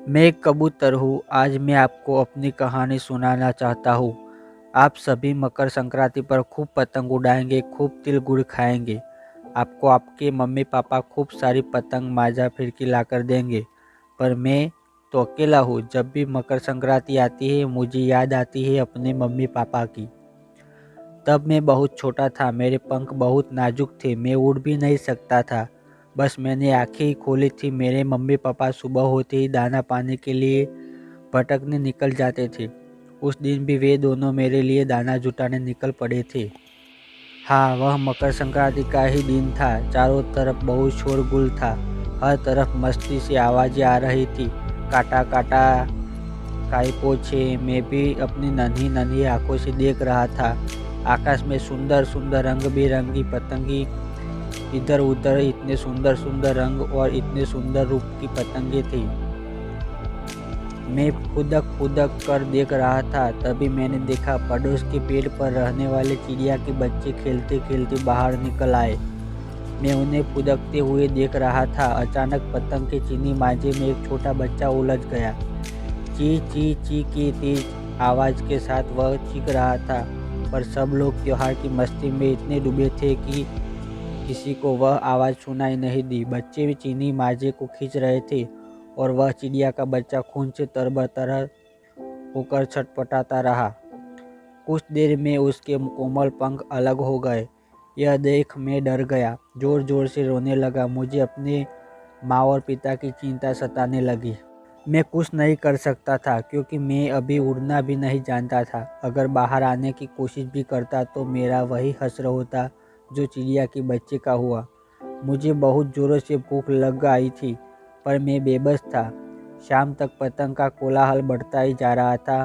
मैं एक कबूतर हूँ। आज मैं आपको अपनी कहानी सुनाना चाहता हूँ। आप सभी मकर संक्रांति पर खूब पतंग उड़ाएंगे, खूब तिल गुड़ खाएंगे। आपको आपके मम्मी पापा खूब सारी पतंग माजा फिरकी लाकर देंगे, पर मैं तो अकेला हूँ। जब भी मकर संक्रांति आती है मुझे याद आती है अपने मम्मी पापा की। तब मैं बहुत छोटा था, मेरे पंख बहुत नाजुक थे, मैं उड़ भी नहीं सकता था। बस मैंने आंखें ही खोली थी, मेरे मम्मी पापा सुबह होते ही दाना पाने के लिए भटकने निकल जाते थे। उस दिन भी वे दोनों मेरे लिए दाना जुटाने निकल पड़े थे। हाँ, वह मकर संक्रांति का ही दिन था। चारों तरफ बहुत शोरगुल था। हर तरफ मस्ती से आवाजें आ रही थी। काटा काटा काई पोछे। मैं भी अपनी नन्ही नन्ही आंखों से देख रहा था। आकाश में सुंदर सुंदर रंग बिरंगी पतंगी इधर उधर, इतने सुंदर सुंदर रंग और इतने सुंदर रूप की पतंगे थी। मैं खुदक खुदक कर देख रहा था। तभी मैंने देखा पड़ोस के पेड़ पर रहने वाले चिड़िया के बच्चे खेलते खेलते बाहर निकल आए। मैं उन्हें फुदकते हुए देख रहा था। अचानक पतंग के चीनी मांझे में एक छोटा बच्चा उलझ गया। ची ची ची की तेज आवाज के साथ वह चीख रहा था, पर सब लोग त्योहार की मस्ती में इतने डूबे थे कि किसी को वह आवाज़ सुनाई नहीं दी। बच्चे भी चीनी मांझे को खींच रहे थे और वह चिड़िया का बच्चा खून से तरबतर होकर छटपटाता रहा। कुछ देर में उसके कोमल पंख अलग हो गए। यह देख मैं डर गया, जोर जोर से रोने लगा। मुझे अपने माँ और पिता की चिंता सताने लगी। मैं कुछ नहीं कर सकता था क्योंकि मैं अभी उड़ना भी नहीं जानता था। अगर बाहर आने की कोशिश भी करता तो मेरा वही हश्र होता जो चिड़िया के बच्चे का हुआ। मुझे बहुत ज़ोरों से भूख लग आई थी, पर मैं बेबस था। शाम तक पतंग का कोलाहल बढ़ता ही जा रहा था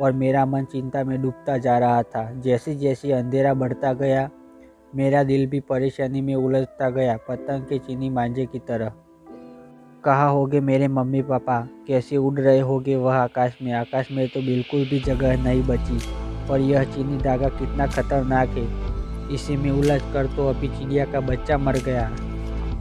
और मेरा मन चिंता में डूबता जा रहा था। जैसे जैसे अंधेरा बढ़ता गया, मेरा दिल भी परेशानी में उलझता गया, पतंग के चीनी मांझे की तरह। कहाँ होगे मेरे मम्मी पापा? कैसे उड़ रहे होगे वह आकाश में? आकाश में तो बिल्कुल भी जगह नहीं बची। और यह चीनी धागा कितना खतरनाक है। इसी में उलझ कर तो अभी चिड़िया का बच्चा मर गया।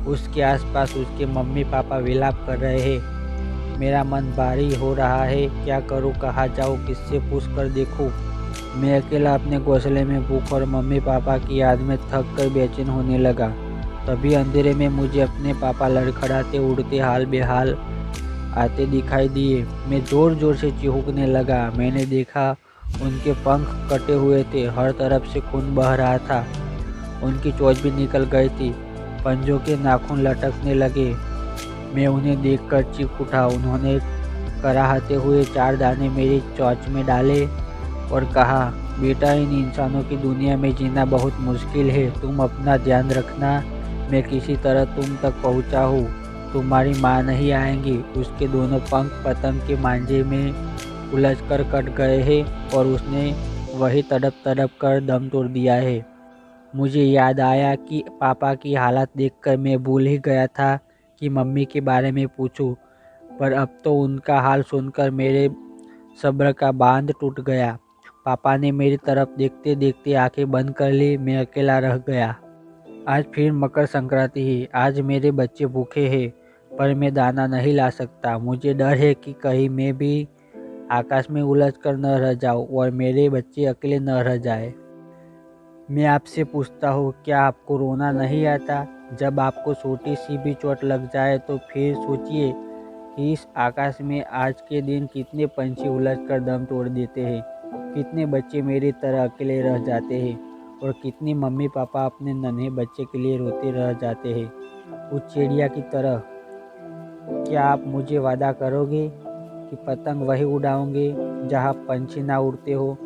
उसके आसपास उसके मम्मी पापा विलाप कर रहे हैं। मेरा मन भारी हो रहा है। क्या करूं, कहाँ जाऊं, किससे पूछ कर देखूं? मैं अकेला अपने घोंसले में भूख और मम्मी पापा की याद में थक कर बेचैन होने लगा। तभी अंधेरे में मुझे अपने पापा लड़खड़ाते उड़ते हाल बेहाल आते दिखाई दिए। मैं जोर जोर से चीखने लगा। मैंने देखा उनके पंख कटे हुए थे, हर तरफ से खून बह रहा था। उनकी चोंच भी निकल गई थी, पंजों के नाखून लटकने लगे। मैं उन्हें देखकर चीख उठा। उन्होंने कराहते हुए 4 दाने मेरी चोंच में डाले और कहा, बेटा, इन इंसानों की दुनिया में जीना बहुत मुश्किल है, तुम अपना ध्यान रखना। मैं किसी तरह तुम तक पहुंचा हूँ। तुम्हारी माँ नहीं आएंगी। उसके दोनों पंख पतंग के मांझे में उलझकर कट गए हैं और उसने वही तड़प तड़प कर दम तोड़ दिया है। मुझे याद आया कि पापा की हालत देखकर मैं भूल ही गया था कि मम्मी के बारे में पूछूं, पर अब तो उनका हाल सुनकर मेरे सब्र का बांध टूट गया। पापा ने मेरी तरफ देखते देखते आंखें बंद कर ली। मैं अकेला रह गया। आज फिर मकर संक्रांति है। आज मेरे बच्चे भूखे हैं, पर मैं दाना नहीं ला सकता। मुझे डर है कि कहीं मैं भी आकाश में उलझ कर न रह जाऊं और मेरे बच्चे अकेले न रह जाए। मैं आपसे पूछता हूँ, क्या आपको रोना नहीं आता? जब आपको छोटी सी भी चोट लग जाए तो फिर सोचिए कि इस आकाश में आज के दिन कितने पंछी उलझ कर दम तोड़ देते हैं, कितने बच्चे मेरी तरह अकेले रह जाते हैं और कितनी मम्मी पापा अपने नन्हे बच्चे के लिए रोते रह जाते हैं उस चिड़िया की तरह। क्या आप मुझे वादा करोगे कि पतंग वही उड़ाओगे जहाँ पंछी ना उड़ते हो?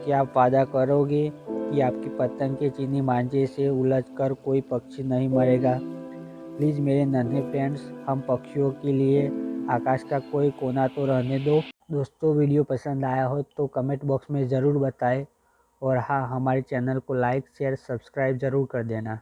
क्या आप वादा करोगे कि आपकी पतंग के चीनी मांझे से उलझकर कोई पक्षी नहीं मरेगा? प्लीज़ मेरे नन्हे फ्रेंड्स, हम पक्षियों के लिए आकाश का कोई कोना तो रहने दो। दोस्तों, वीडियो पसंद आया हो तो कमेंट बॉक्स में ज़रूर बताएं और हाँ, हमारे चैनल को लाइक शेयर सब्सक्राइब ज़रूर कर देना।